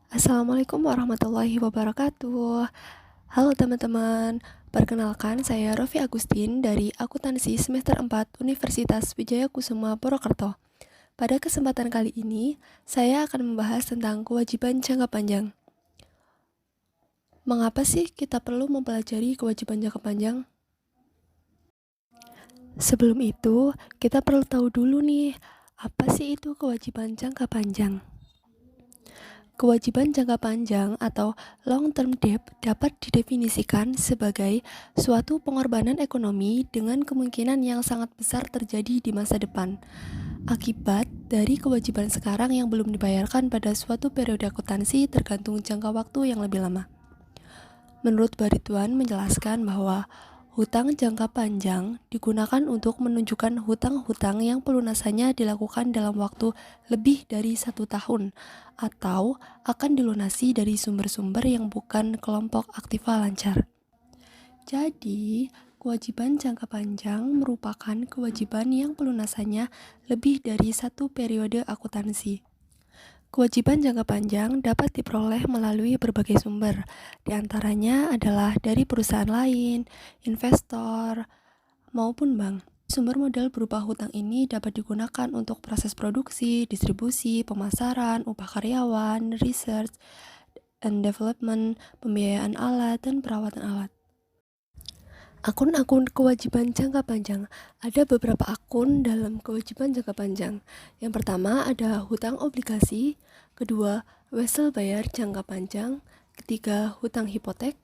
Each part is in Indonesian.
Assalamualaikum warahmatullahi wabarakatuh. Halo teman-teman, perkenalkan saya Rofi Agustin dari Akuntansi Semester 4 Universitas Wijaya Kusuma Purwokerto. Pada kesempatan kali ini, saya akan membahas tentang kewajiban jangka panjang. Mengapa sih kita perlu mempelajari kewajiban jangka panjang? Sebelum itu, kita perlu tahu dulu nih, apa sih itu kewajiban jangka panjang? Kewajiban jangka panjang atau long-term debt dapat didefinisikan sebagai suatu pengorbanan ekonomi dengan kemungkinan yang sangat besar terjadi di masa depan, akibat dari kewajiban sekarang yang belum dibayarkan pada suatu periode akuntansi tergantung jangka waktu yang lebih lama. Menurut Barituan menjelaskan bahwa hutang jangka panjang digunakan untuk menunjukkan hutang-hutang yang pelunasannya dilakukan dalam waktu lebih dari 1 tahun atau akan dilunasi dari sumber-sumber yang bukan kelompok aktiva lancar. Jadi, kewajiban jangka panjang merupakan kewajiban yang pelunasannya lebih dari satu periode akuntansi. Kewajiban jangka panjang dapat diperoleh melalui berbagai sumber, di antaranya adalah dari perusahaan lain, investor, maupun bank. Sumber modal berupa hutang ini dapat digunakan untuk proses produksi, distribusi, pemasaran, upah karyawan, research and development, pembiayaan alat, dan perawatan alat. Akun-akun kewajiban jangka panjang. Ada beberapa akun dalam kewajiban jangka panjang. Yang pertama ada hutang obligasi, kedua wesel bayar jangka panjang, ketiga hutang hipotek,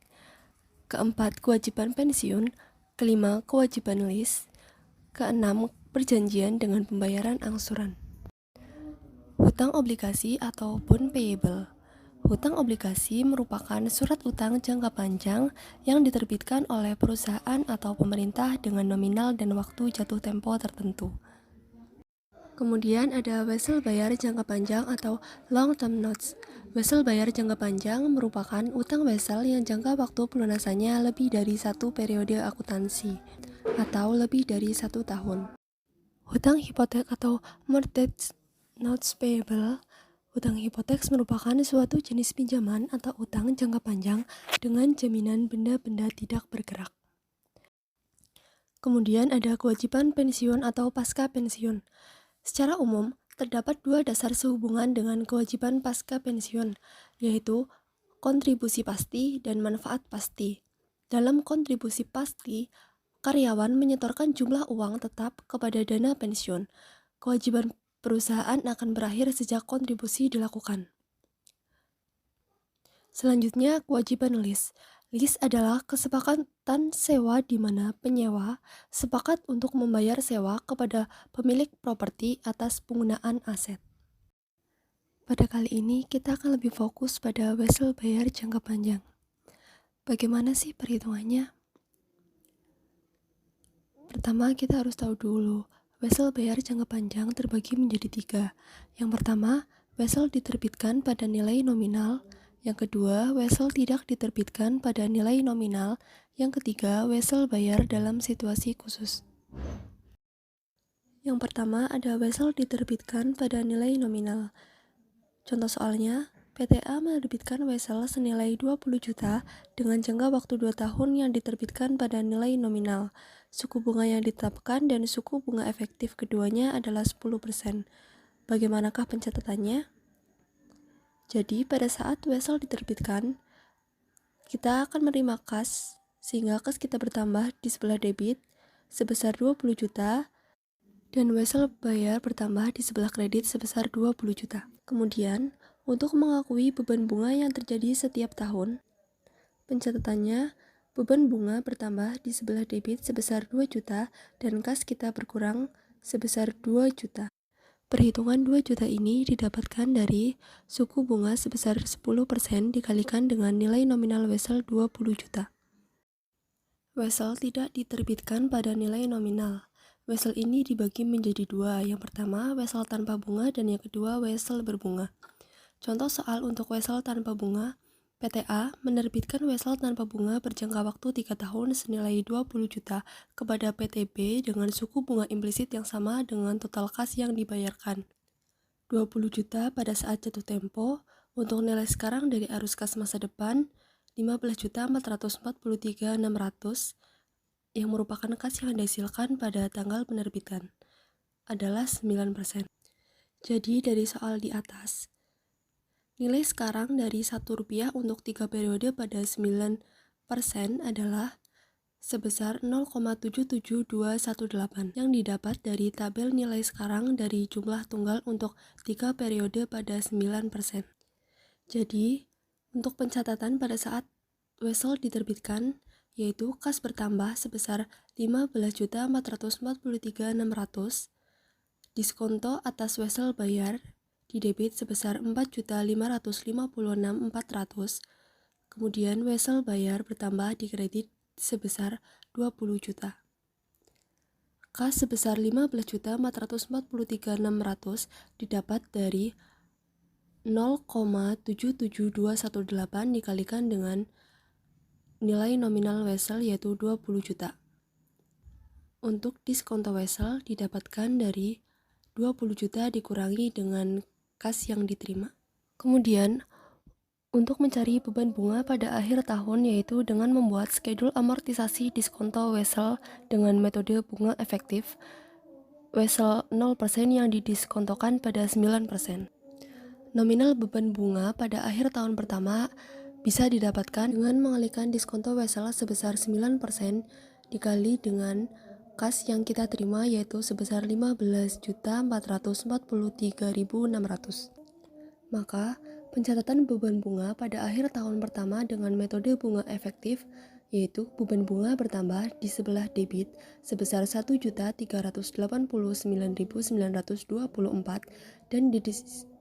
keempat kewajiban pensiun, kelima kewajiban lease, keenam perjanjian dengan pembayaran angsuran. Hutang obligasi ataupun payable. Hutang obligasi merupakan surat utang jangka panjang yang diterbitkan oleh perusahaan atau pemerintah dengan nominal dan waktu jatuh tempo tertentu. Kemudian ada wesel bayar jangka panjang atau long term notes. Wesel bayar jangka panjang merupakan utang wesel yang jangka waktu pelunasannya lebih dari satu periode akuntansi atau lebih dari 1 tahun. Hutang hipotek atau mortgage notes payable. Hutang hipotek merupakan suatu jenis pinjaman atau utang jangka panjang dengan jaminan benda-benda tidak bergerak. Kemudian ada kewajiban pensiun atau pasca pensiun. Secara umum, terdapat dua dasar sehubungan dengan kewajiban pasca pensiun, yaitu kontribusi pasti dan manfaat pasti. Dalam kontribusi pasti, karyawan menyetorkan jumlah uang tetap kepada dana pensiun. Kewajiban perusahaan akan berakhir sejak kontribusi dilakukan. Selanjutnya, kewajiban lease. Lease adalah kesepakatan sewa di mana penyewa sepakat untuk membayar sewa kepada pemilik properti atas penggunaan aset. Pada kali ini, kita akan lebih fokus pada wesel bayar jangka panjang. Bagaimana sih perhitungannya? Pertama, kita harus tahu dulu, wesel bayar jangka panjang terbagi menjadi 3. Yang pertama, wesel diterbitkan pada nilai nominal. Yang kedua, wesel tidak diterbitkan pada nilai nominal. Yang ketiga, wesel bayar dalam situasi khusus. Yang pertama, ada wesel diterbitkan pada nilai nominal. Contoh soalnya, PTA menerbitkan wesel senilai 20 juta dengan jangka waktu 2 tahun yang diterbitkan pada nilai nominal. Suku bunga yang ditetapkan dan suku bunga efektif keduanya adalah 10%. Bagaimanakah pencatatannya? Jadi, pada saat wesel diterbitkan, kita akan menerima kas, sehingga kas kita bertambah di sebelah debit sebesar 20 juta, dan wesel bayar bertambah di sebelah kredit sebesar 20 juta. Kemudian, untuk mengakui beban bunga yang terjadi setiap tahun, pencatatannya, beban bunga bertambah di sebelah debit sebesar 2 juta dan kas kita berkurang sebesar 2 juta. Perhitungan 2 juta ini didapatkan dari suku bunga sebesar 10% dikalikan dengan nilai nominal wesel 20 juta. Wesel tidak diterbitkan pada nilai nominal. Wesel ini dibagi menjadi 2. Yang pertama, wesel tanpa bunga dan yang kedua, wesel berbunga. Contoh soal untuk wesel tanpa bunga, PTA menerbitkan wesel tanpa bunga berjangka waktu 3 tahun senilai 20 juta kepada PTB dengan suku bunga implisit yang sama dengan total kas yang dibayarkan. 20 juta pada saat jatuh tempo, Untuk nilai sekarang dari arus kas masa depan, 15.443.600 yang merupakan kas yang dihasilkan pada tanggal penerbitan adalah 9%. Jadi dari soal di atas, nilai sekarang dari Rp1 untuk 3 periode pada 9% adalah sebesar 0,77218 yang didapat dari tabel nilai sekarang dari jumlah tunggal untuk 3 periode pada 9%. Jadi, untuk pencatatan pada saat wesel diterbitkan, yaitu kas bertambah sebesar 15.443.600, diskonto atas wesel bayar di debit sebesar 4.556.400, kemudian wesel bayar bertambah di kredit sebesar 20 juta. Kas sebesar 15.443.600 didapat dari 0,77218 dikalikan dengan nilai nominal wesel yaitu 20 juta. Untuk diskonto wesel didapatkan dari 20 juta dikurangi dengan kas yang diterima. Kemudian, untuk mencari beban bunga pada akhir tahun yaitu dengan membuat skedul amortisasi diskonto wesel dengan metode bunga efektif wesel 0% yang didiskontokan pada 9%. Nominal beban bunga pada akhir tahun pertama bisa didapatkan dengan mengalihkan diskonto wesel sebesar 9% dikali dengan kas yang kita terima yaitu sebesar 15.443.600. Maka, pencatatan beban bunga pada akhir tahun pertama dengan metode bunga efektif yaitu beban bunga bertambah di sebelah debit sebesar 1.389.924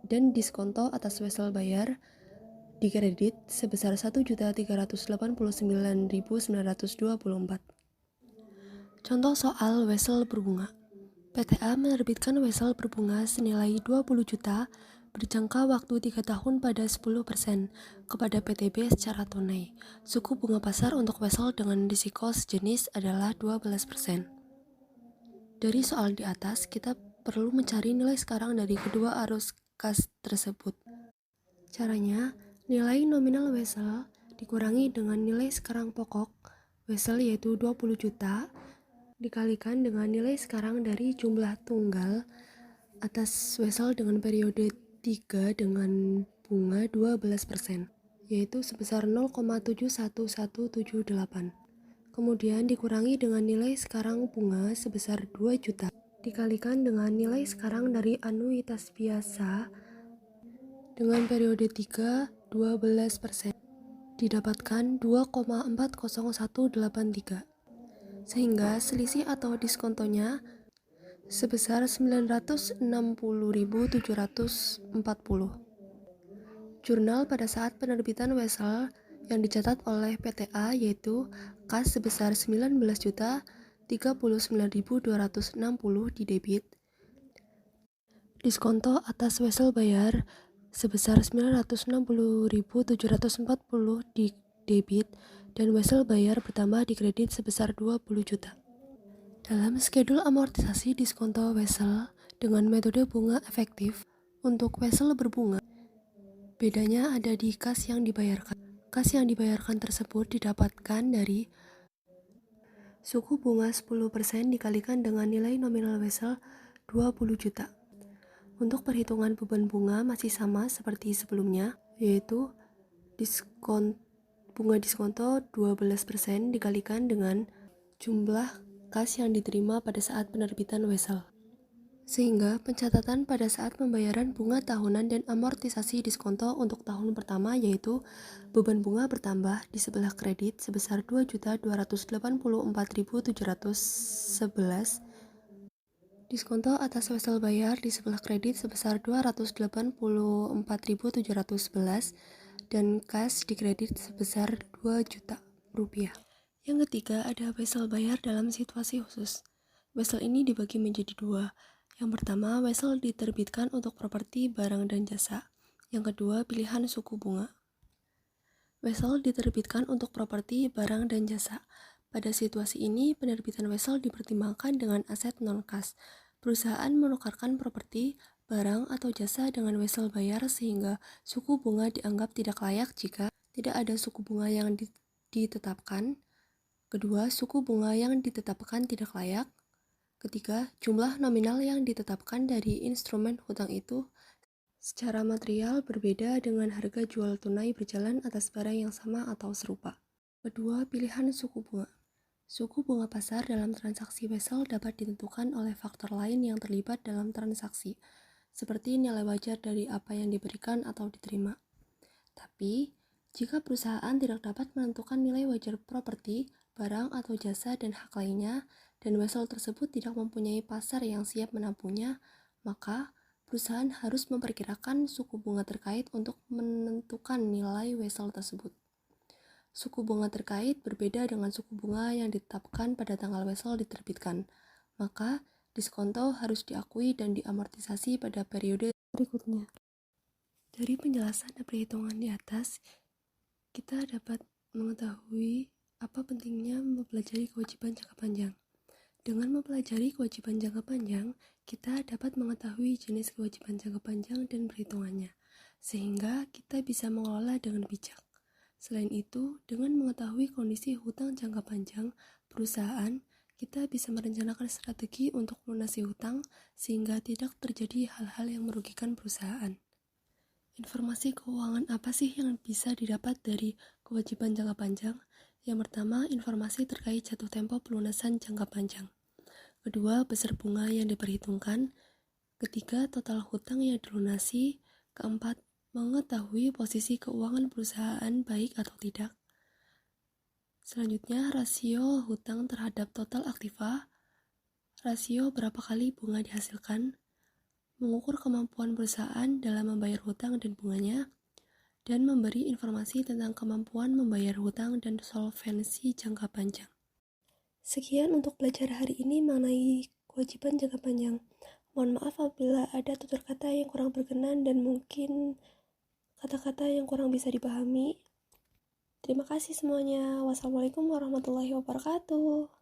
dan diskonto atas wesel bayar di kredit sebesar 1.389.924. Contoh soal wesel berbunga. PTA menerbitkan wesel berbunga senilai 20 juta berjangka waktu 3 tahun pada 10% kepada PTB secara tunai. Suku bunga pasar untuk wesel dengan risiko sejenis adalah 12%. Dari soal di atas, kita perlu mencari nilai sekarang dari kedua arus kas tersebut. Caranya, nilai nominal wesel dikurangi dengan nilai sekarang pokok wesel yaitu 20 juta dikalikan dengan nilai sekarang dari jumlah tunggal atas wesel dengan periode 3 dengan bunga 12%, yaitu sebesar 0,71178. Kemudian dikurangi dengan nilai sekarang bunga sebesar 2 juta, dikalikan dengan nilai sekarang dari anuitas biasa dengan periode 3, 12%, didapatkan 2,40183. Sehingga selisih atau diskontonya sebesar 960.740. Jurnal pada saat penerbitan wesel yang dicatat oleh PTA yaitu kas sebesar 19.039.260 di debit, diskonto atas wesel bayar sebesar 960.740 di debit, dan wesel bayar bertambah di kredit sebesar 20 juta. Dalam skedul amortisasi diskonto wesel dengan metode bunga efektif untuk wesel berbunga, bedanya ada di kas yang dibayarkan. Kas yang dibayarkan tersebut didapatkan dari suku bunga 10% dikalikan dengan nilai nominal wesel 20 juta. Untuk perhitungan beban bunga masih sama seperti sebelumnya, yaitu bunga diskonto 12% dikalikan dengan jumlah kas yang diterima pada saat penerbitan wesel. Sehingga pencatatan pada saat pembayaran bunga tahunan dan amortisasi diskonto untuk tahun pertama yaitu beban bunga bertambah di sebelah kredit sebesar 2.284.711, diskonto atas wesel bayar di sebelah kredit sebesar 284.711, dan kas di kredit sebesar 2 juta rupiah. Yang ketiga ada wesel bayar dalam situasi khusus. Wesel ini dibagi menjadi dua. Yang pertama, wesel diterbitkan untuk properti, barang, dan jasa. Yang kedua, pilihan suku bunga. Wesel diterbitkan untuk properti, barang, dan jasa. Pada situasi ini, penerbitan wesel dipertimbangkan dengan aset non-kas. Perusahaan menukarkan properti, barang atau jasa dengan wesel bayar sehingga suku bunga dianggap tidak layak jika tidak ada suku bunga yang ditetapkan. Kedua, suku bunga yang ditetapkan tidak layak. Ketiga, jumlah nominal yang ditetapkan dari instrumen hutang itu secara material berbeda dengan harga jual tunai berjalan atas barang yang sama atau serupa. Kedua, pilihan suku bunga. Suku bunga pasar dalam transaksi wesel dapat ditentukan oleh faktor lain yang terlibat dalam transaksi, seperti nilai wajar dari apa yang diberikan atau diterima. Tapi, jika perusahaan tidak dapat menentukan nilai wajar properti, barang atau jasa dan hak lainnya, dan wesel tersebut tidak mempunyai pasar yang siap menampungnya, maka perusahaan harus memperkirakan suku bunga terkait untuk menentukan nilai wesel tersebut. Suku bunga terkait berbeda dengan suku bunga yang ditetapkan pada tanggal wesel diterbitkan, maka diskonto harus diakui dan diamortisasi pada periode berikutnya. Dari penjelasan dan perhitungan di atas, kita dapat mengetahui apa pentingnya mempelajari kewajiban jangka panjang. Dengan mempelajari kewajiban jangka panjang, kita dapat mengetahui jenis kewajiban jangka panjang dan perhitungannya, sehingga kita bisa mengelola dengan bijak. Selain itu, dengan mengetahui kondisi hutang jangka panjang perusahaan, kita bisa merencanakan strategi untuk melunasi hutang sehingga tidak terjadi hal-hal yang merugikan perusahaan. Informasi keuangan apa sih yang bisa didapat dari kewajiban jangka panjang? Yang pertama, informasi terkait jatuh tempo pelunasan jangka panjang. Kedua, besar bunga yang diperhitungkan. Ketiga, total hutang yang dilunasi. Keempat, mengetahui posisi keuangan perusahaan baik atau tidak. Selanjutnya, rasio hutang terhadap total aktiva. Rasio berapa kali bunga dihasilkan. Mengukur kemampuan perusahaan dalam membayar hutang dan bunganya, dan memberi informasi tentang kemampuan membayar hutang dan solvensi jangka panjang. Sekian untuk belajar hari ini mengenai kewajiban jangka panjang. Mohon maaf apabila ada tutur kata yang kurang berkenan dan mungkin kata-kata yang kurang bisa dipahami. Terima kasih semuanya. Wassalamualaikum warahmatullahi wabarakatuh.